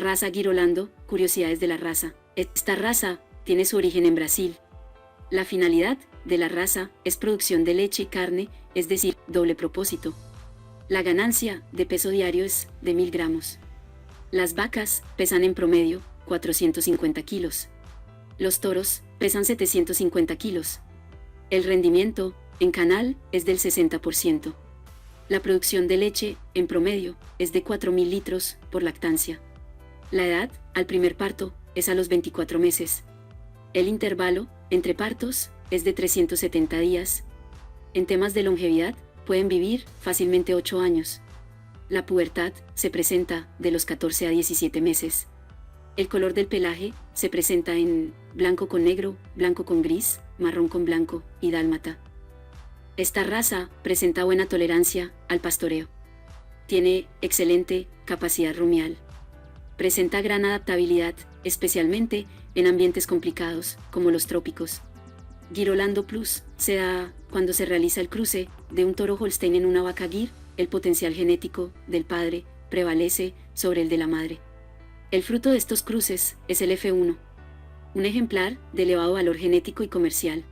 Raza Girolando, curiosidades de la raza. Esta raza tiene su origen en Brasil. La finalidad de la raza es producción de leche y carne, es decir, doble propósito. La ganancia de peso diario es de 1000 gramos. Las vacas pesan en promedio 450 kilos. Los toros pesan 750 kilos. El rendimiento en canal es del 60%. La producción de leche, en promedio, es de 4.000 litros por lactancia. La edad al primer parto es a los 24 meses. El intervalo entre partos es de 370 días. En temas de longevidad, pueden vivir fácilmente 8 años. La pubertad se presenta de los 14 a 17 meses. El color del pelaje se presenta en blanco con negro, blanco con gris, marrón con blanco y dálmata. Esta raza presenta buena tolerancia al pastoreo. Tiene excelente capacidad rumial. Presenta gran adaptabilidad, especialmente en ambientes complicados, como los trópicos. Girolando Plus se da cuando se realiza el cruce de un toro Holstein en una vaca Gir, el potencial genético del padre prevalece sobre el de la madre. El fruto de estos cruces es el F1, un ejemplar de elevado valor genético y comercial.